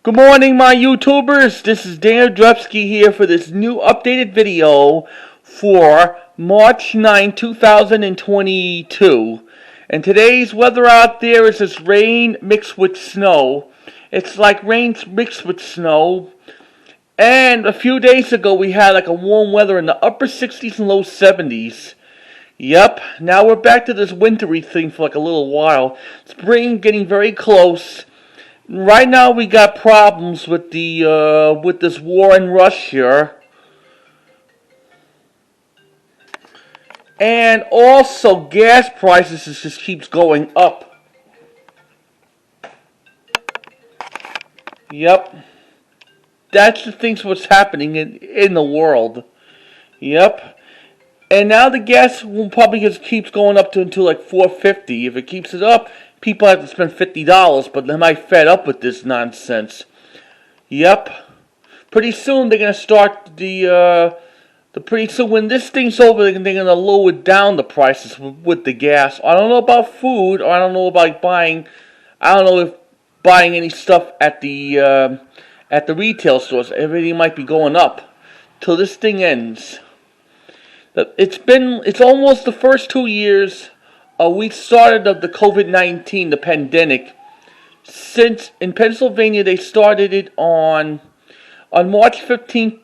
Good morning, my YouTubers. This is Dan Drupsky here for this new updated video for March 9, 2022. And today's weather out there is just rain mixed with snow. It's like rain mixed with snow. And a few days ago we had like a warm weather in the upper 60s and low 70s. Yep, now we're back to this wintry thing for like a little while. Spring getting very close. Right now we got problems with the with this war in Russia, and also gas prices just keeps going up. Yep, that's the things what's happening in the world. Yep, and now the gas will probably just keeps going up to until like $4.50. If it keeps it up, people have to spend $50, but they might fed up with this nonsense. Yep. Pretty soon they're gonna start pretty soon when this thing's over, they're gonna lower down the prices with the gas. I don't know about food, or I don't know about buying. I don't know if buying any stuff at the retail stores. Everything might be going up till this thing ends. It's almost the first 2 years. We started of the COVID-19, the pandemic. Since in Pennsylvania they started it on March 15th,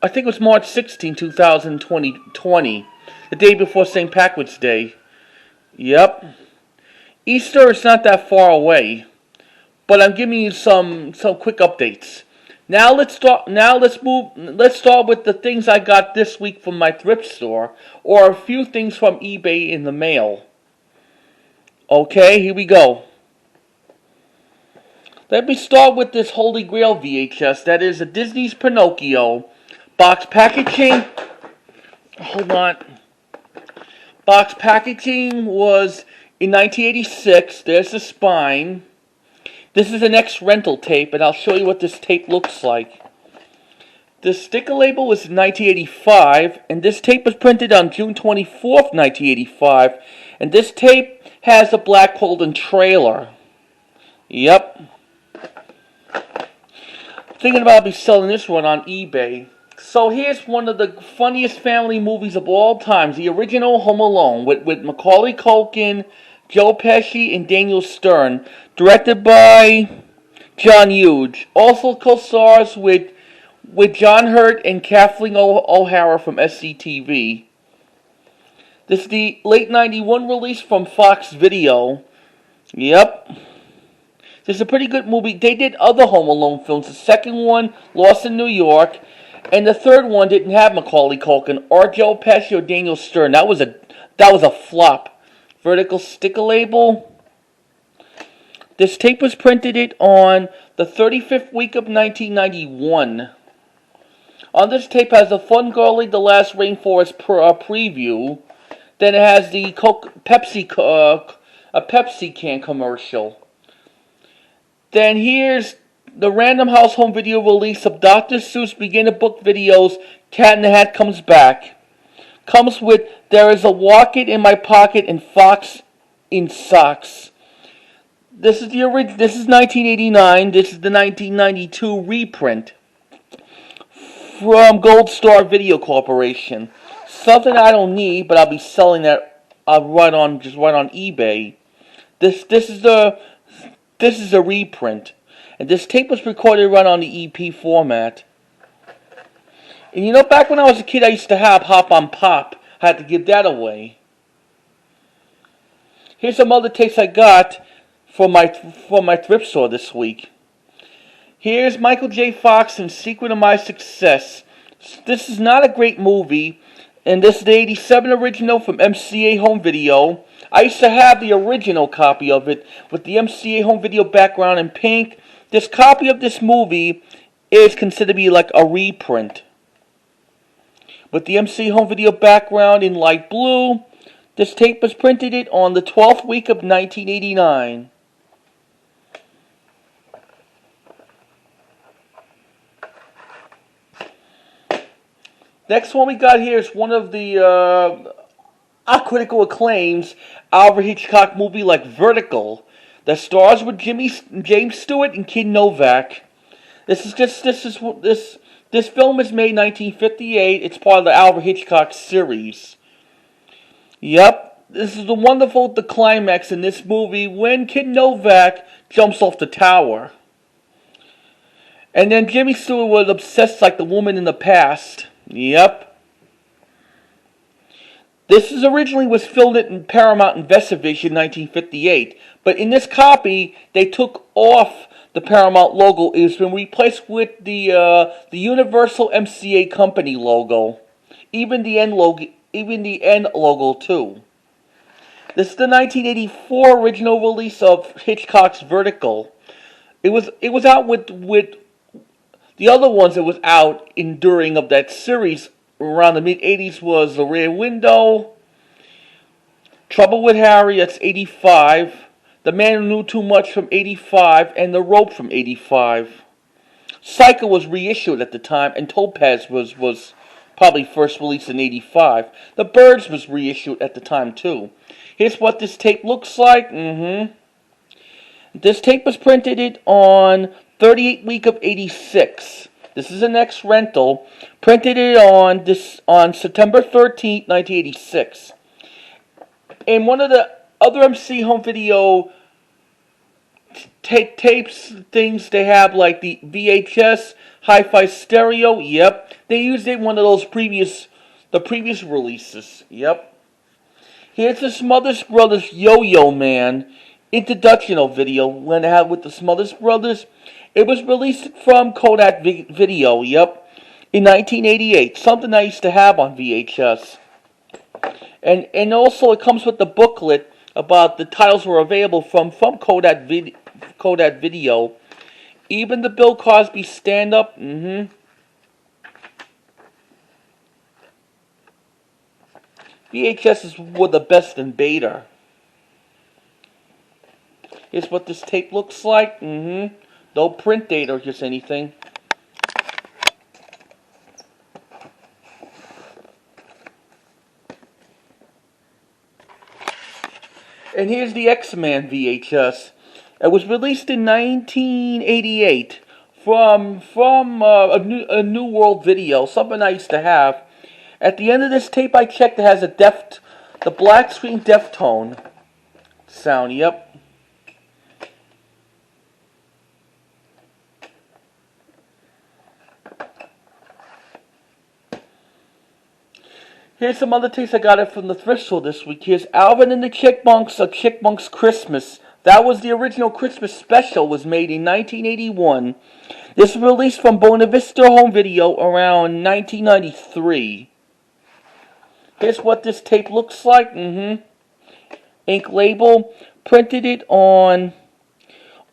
I think it was March 16, 2020, the day before St. Patrick's Day. Yep. Easter is not that far away, but I'm giving you some quick updates. Now let's start with the things I got this week from my thrift store, or a few things from eBay in the mail. Okay, here we go. Let me start with this Holy Grail VHS. That is a Disney's Pinocchio. Box packaging. Hold on. Box packaging was in 1986. There's the spine. This is an ex-rental tape, and I'll show you what this tape looks like. The sticker label was in 1985, and this tape was printed on June 24th, 1985. And this tape has a black golden trailer. Yep. Thinking about me selling this one on eBay. So here's one of the funniest family movies of all times. The original Home Alone with Macaulay Culkin, Joe Pesci, and Daniel Stern. Directed by John Hughes. Also co-stars with John Hurt and Kathleen O'Hara from SCTV. This is the late 91 release from Fox Video. Yep. This is a pretty good movie. They did other Home Alone films. The second one, Lost in New York. And the third one didn't have Macaulay Culkin or Joe Pesci or Daniel Stern. That was a flop. Vertigo sticker label. This tape was printed on the 35th week of 1991. On this tape has a Fun Girly, The Last Rainforest preview. Then it has the Pepsi can commercial. Then here's the Random House Home Video release of Dr. Seuss Beginner Book Videos. Cat in the Hat comes back. Comes with There Is a Rocket in My Pocket and Fox in Socks. This is the original. This is 1989. This is the 1992 reprint from Gold Star Video Corporation. Something I don't need, but I'll be selling that right on eBay. This is a reprint, and this tape was recorded right on the EP format. And you know, back when I was a kid, I used to have Hop on Pop. I had to give that away. Here's some other tapes I got from my thrift store this week. Here's Michael J. Fox and Secret of My Success. This is not a great movie. And this is the 87 original from MCA Home Video. I used to have the original copy of it with the MCA Home Video background in pink. This copy of this movie is considered to be like a reprint. With the MCA Home Video background in light blue. This tape was printed on the 12th week of 1989. Next one we got here is one of the critical acclaims Alfred Hitchcock movie like Vertigo that stars with James Stewart and Kid Novak. This film is made in 1958. It's part of the Alfred Hitchcock series. Yep, this is the climax in this movie when Kid Novak jumps off the tower. And then Jimmy Stewart was obsessed like the woman in the past. Yep. This originally was filmed in Paramount Investivision in 1958, but in this copy they took off the Paramount logo. It has been replaced with the Universal MCA Company logo, even the N logo too. This is the 1984 original release of Hitchcock's Vertigo. It was out with the other ones that was out during of that series. Around the mid-80s was The Rear Window, Trouble with Harry, that's 85, The Man Who Knew Too Much from 85, and The Rope from 85. Psycho was reissued at the time, and Topaz was probably first released in 85. The Birds was reissued at the time too. Here's what this tape looks like. This tape was printed on 38 week of 86. This is an ex rental. Printed it on September 13th, 1986. And one of the other MC home video tapes things they have, like the VHS hi-fi stereo. Yep, they used it in one of those previous releases. Yep. Here's the Smothers Brothers Yo-Yo Man introductional video when they had with the Smothers Brothers. It was released from Kodak Video, yep, in 1988. Something I used to have on VHS. And also it comes with the booklet about the titles were available from Kodak Video. Even the Bill Cosby stand-up, VHSs were the best in beta. Here's what this tape looks like, No print date or just anything. And here's the X-Men VHS. It was released in 1988 from a New World Video, something I used to have. At the end of this tape I checked, it has the black screen Deftone sound, yep. Here's some other tapes I got it from the thrift store this week. Here's Alvin and the Chipmunks, A Chipmunk's Christmas. That was the original Christmas special, was made in 1981. This was released from Buena Vista Home Video around 1993. Here's what this tape looks like. Ink label. Printed it on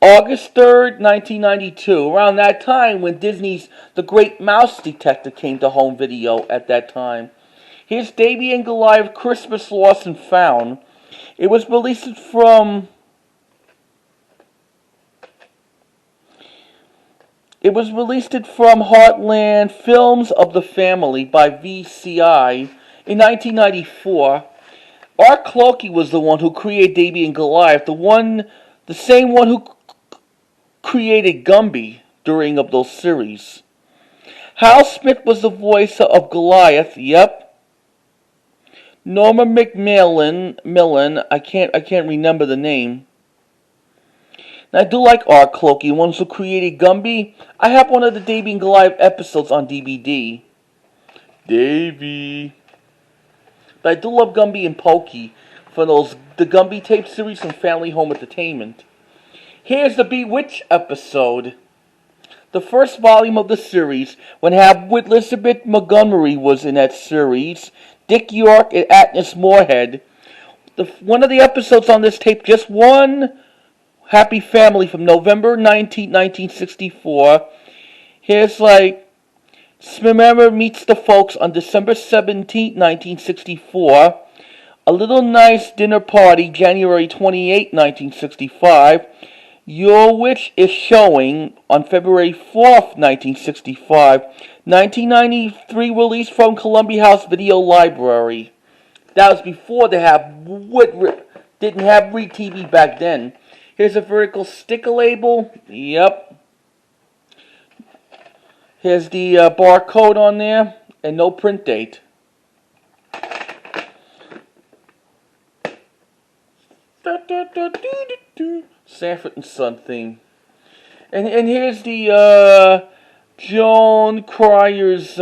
August 3rd, 1992. Around that time when Disney's The Great Mouse Detective came to home video at that time. Here's Davey and Gollath, Christmas Lost and Found. It was released from Heartland Films of the Family by VCI in 1994. Art Clokey was the one who created Davey and Gollath, the same one who created Gumby during of those series. Hal Smith was the voice of Gollath, yep. Norma McMillan, I can't remember the name. And I do like Art Clokey, ones who created Gumby. I have one of the Davey and Gollath episodes on DVD. Davey. But I do love Gumby and Pokey for the Gumby tape series from Family Home Entertainment. Here's the Bewitched episode. The first volume of the series, when Elizabeth Montgomery was in that series, Dick York and Agnes Moorehead. One of the episodes on this tape, just one happy family from November 19, 1964. Here's Smemera meets the folks on December 17, 1964. A Little Nice Dinner Party, January 28, 1965. Your Witch is showing on February 4th, 1965. 1993 release from Columbia House Video Library. That was before they didn't have Read TV back then. Here's a vertical sticker label. Yep. Here's the barcode on there, and no print date. Sanford and Son theme. And here's the Joan Corrier's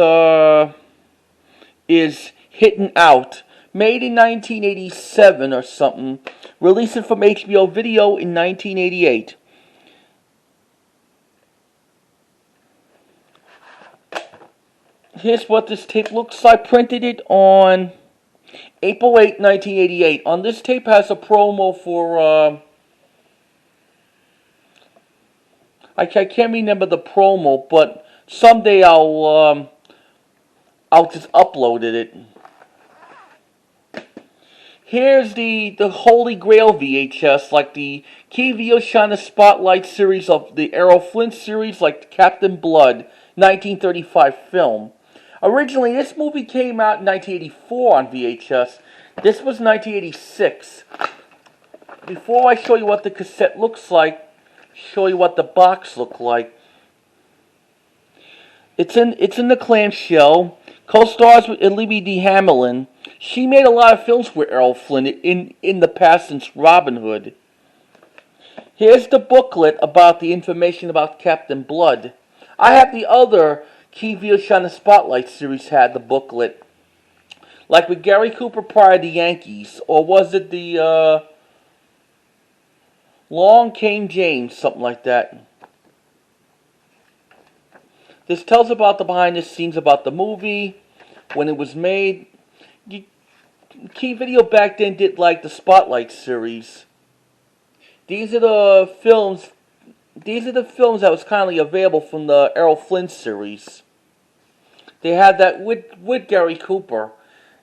is Hittin' Out. Made in 1987 or something. Released from HBO Video in 1988. Here's what this tape looks like. Printed it on April 8, 1988. On this tape has a promo for, I can't remember the promo, but someday I'll just upload it. Here's the Holy Grail VHS, like the key video Shine Spotlight series of the Errol Flynn series, like Captain Blood, 1935 film. Originally, this movie came out in 1984 on VHS. This was 1986. Before I show you what the cassette looks like, show you what the box looked like. It's in the clamshell. Co-stars with Libby D. Hamelin. She made a lot of films with Errol Flynn in the past since Robin Hood. Here's the booklet about the information about Captain Blood. I have the other Key View Shine Spotlight series had the booklet. Like with Gary Cooper prior to Yankees. Or was it the Long Came James, something like that. This tells about the behind the scenes about the movie, when it was made. Key Video back then did like the Spotlight series. These are the films that was kindly available from the Errol Flynn series. They had that with Gary Cooper.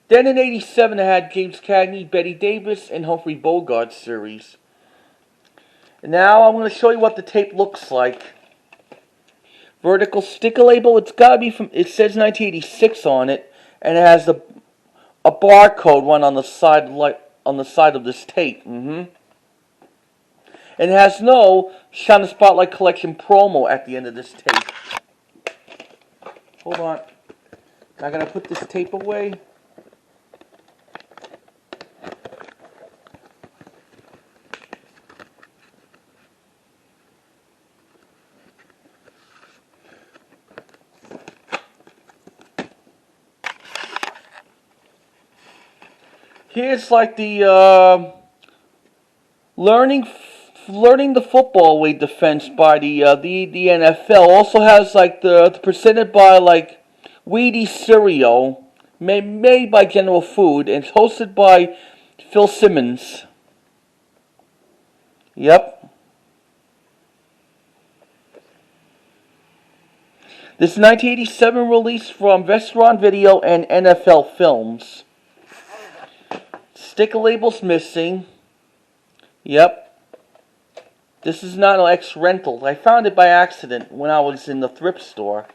Then in '87 they had James Cagney, Betty Davis, and Humphrey Bogart series. And now I'm going to show you what the tape looks like. Vertical sticker label. It's got to be from. It says 1986 on it, and it has a barcode one on the side, like on the side of this tape. And it has no Shine the Spotlight Collection promo at the end of this tape. Hold on. I gotta put this tape away. Here's like the learning the football way defense by the NFL. Also has like the presented by like Wheaties cereal, made by General Food, and it's hosted by Phil Simmons. Yep. This is 1987 release from Vestron Video and NFL Films. Sticker label's missing. Yep. This is not an ex-rental. I found it by accident when I was in the thrift store.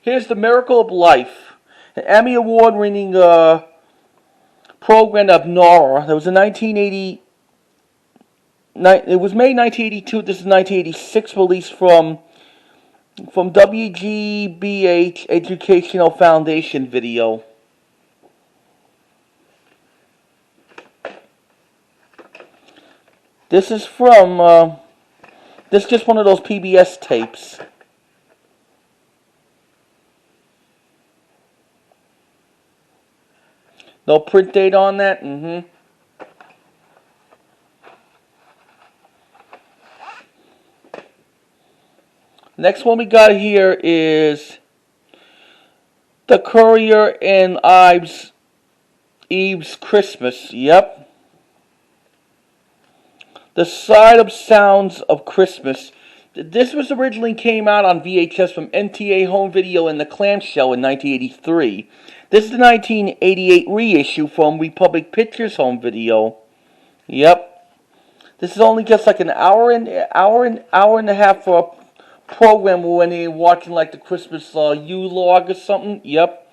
Here's The Miracle of Life, an Emmy Award-winning program of Nora. That was in 1980. It was made in 1982. This is 1986 release from WGBH Educational Foundation Video. This is from, this is just one of those PBS tapes. No print date on that? Next one we got here is the Corrier and Ives Christmas. Yep. The Side of Sounds of Christmas. This was originally came out on VHS from MTA Home Video and the Clamshell in 1983. This is the 1988 reissue from Republic Pictures Home Video. Yep. This is only just like an hour and a half for a program when you're watching like the Christmas U-log or something. Yep.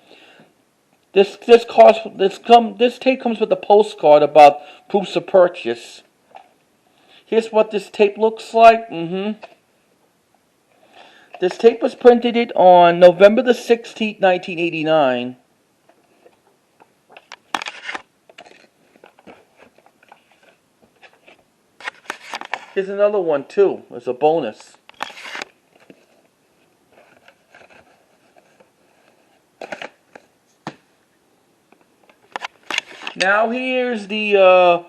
This tape comes with a postcard about proofs of purchase. Here's what this tape looks like. This tape was printed it on November the 16th, 1989. Here's another one too, as a bonus. Now here's the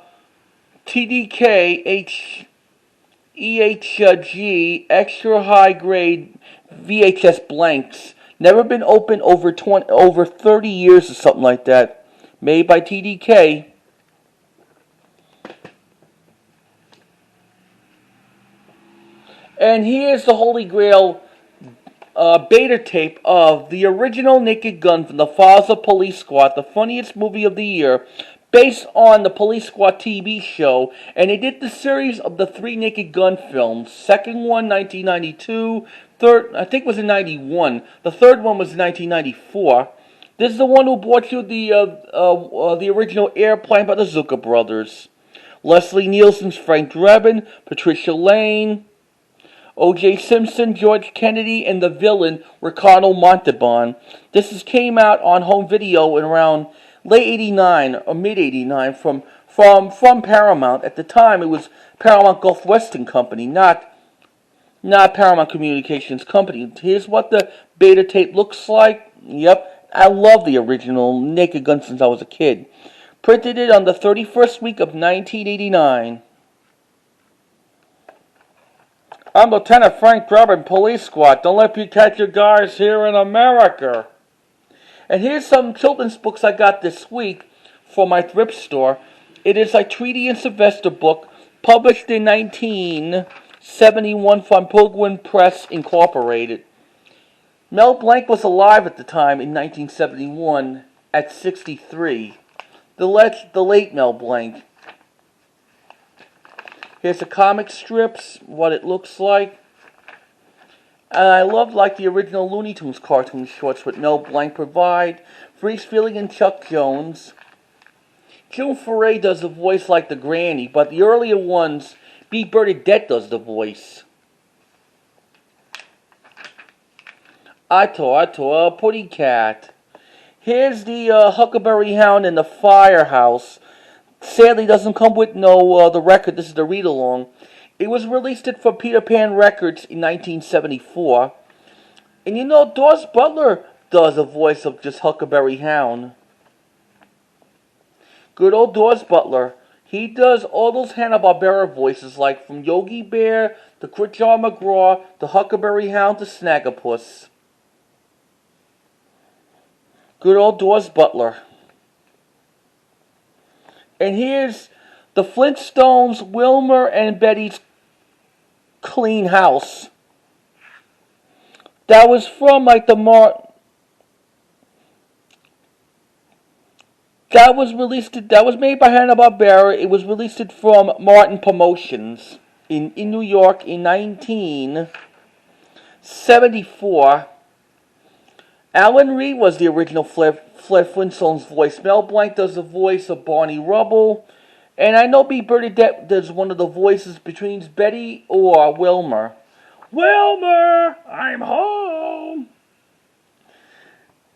TDK EHG extra high grade VHS blanks. Never been opened over 30 years or something like that. Made by TDK. And here's the Holy Grail beta tape of the original Naked Gun from the Faza Police Squad, the funniest movie of the year, based on the Police Squad TV show. And they did the series of the 3 Naked Gun films. Second one, 1992. Third, I think, was in 91. The third one was 1994. This is the one who brought you the original Airplane by the Zucker brothers. Leslie Nielsen's Frank Drebin, Patricia Lane, O.J. Simpson, George Kennedy, and the villain, Ricardo Montalban. This came out on home video in around late 89 or mid 89 from Paramount. At the time, it was Paramount Gulf Western Company, not Paramount Communications Company. Here's what the beta tape looks like. Yep, I love the original Naked Gun since I was a kid. Printed it on the 31st week of 1989. I'm Lieutenant Frank Drebin, Police Squad. Don't let me catch you guys here in America. And here's some children's books I got this week for my thrift store. It is a Tweety and Sylvester book, published in 1971 from Penguin Press Incorporated. Mel Blanc was alive at the time in 1971 at 63. The late Mel Blanc. Here's the comic strips, what it looks like. And I love like the original Looney Tunes cartoon shorts with Mel Blanc provide. Freeze Feeling and Chuck Jones. June Foray does the voice like the granny, but the earlier ones, B. Bernadette does the voice. I tore a Putty Cat. Here's the Huckleberry Hound in the Firehouse. Sadly, doesn't come with the record. This is the read-along. It was released for Peter Pan Records in 1974. And you know, Doris Butler does a voice of just Huckleberry Hound. Good old Doris Butler. He does all those Hanna-Barbera voices, like from Yogi Bear, to Critjar McGraw, to Huckleberry Hound, to Snagglepuss. Good old Doris Butler. And here's the Flintstones, Wilmer and Betty's Clean House. That was from like that was made by Hanna-Barbera. It was released from Martin Promotions in New York in 1974. Alan Reed was the original Fred Flintstone's voice. Mel Blanc does the voice of Barney Rubble. And I know B. Bernadette does one of the voices between Betty or Wilmer. Wilmer, I'm home.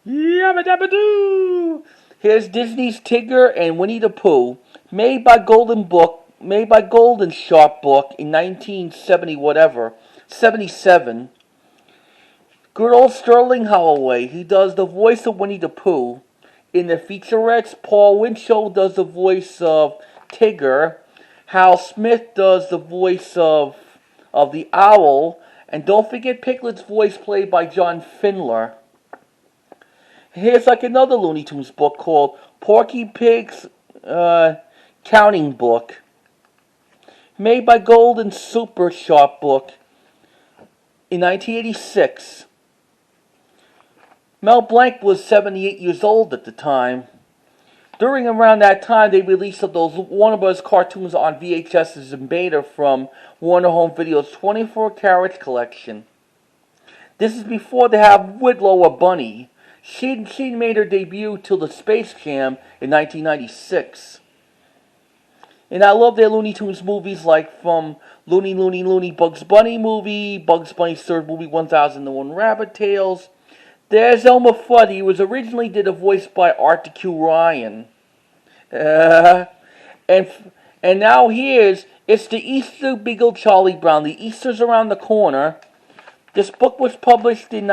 Yabba dabba doo. Here's Disney's Tigger and Winnie the Pooh, made by Golden Sharp Book in 1977. Good old Sterling Holloway. He does the voice of Winnie the Pooh. In the featurettes, Paul Winchell does the voice of Tigger. Hal Smith does the voice of the Owl. And don't forget Piglet's voice played by John Findler. Here's like another Looney Tunes book called Porky Pig's Counting Book. Made by Golden Super Sharp Book in 1986. Mel Blanc was 78 years old at the time. During around that time, they released those Warner Bros. Cartoons on VHSs and beta from Warner Home Video's 24 Carats collection. This is before they have Whitlow or Bunny. She made her debut till the Space Jam in 1996. And I love their Looney Tunes movies, like from Looney Bugs Bunny movie, Bugs Bunny's third movie, 1001 Rabbit Tales. There's Elmer Fudd. He was originally did a voice by Arthur Q. Ryan. And now it's the Easter Beagle Charlie Brown. The Easter's around the corner. This book was published in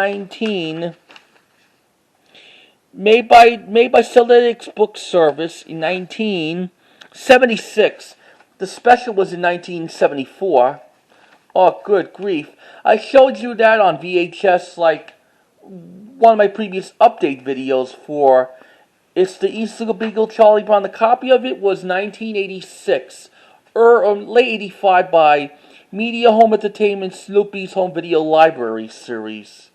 made by Celtics Book Service in 1976. The special was in 1974. Oh, good grief. I showed you that on VHS, like one of my previous update videos for It's the Easter Beagle Charlie Brown. The copy of it was 1986, or late 85 by Media Home Entertainment Snoopy's Home Video Library series.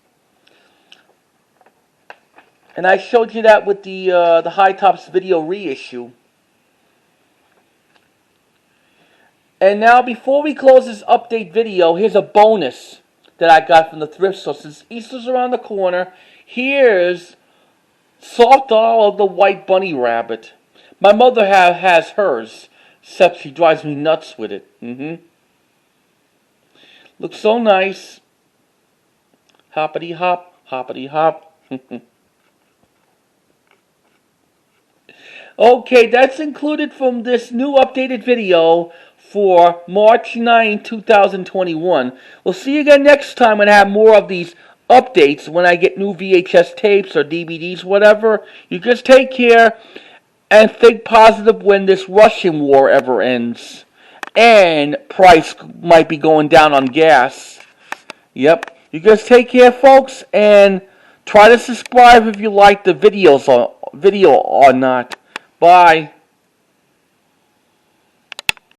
And I showed you that with the High Tops video reissue. And now, before we close this update video, here's a bonus that I got from the thrift store. Since Easter's around the corner, here's Soft Doll of the White Bunny Rabbit. My mother has hers, except she drives me nuts with it. Looks so nice. Hoppity hop, hoppity hop. Okay, that's included from this new updated video for March 9, 2021. We'll see you again next time when I have more of these updates, when I get new VHS tapes or DVDs, whatever. You just take care and think positive when this Russian war ever ends. And price might be going down on gas. Yep. You just take care, folks, and try to subscribe if you like the video or not. Bye.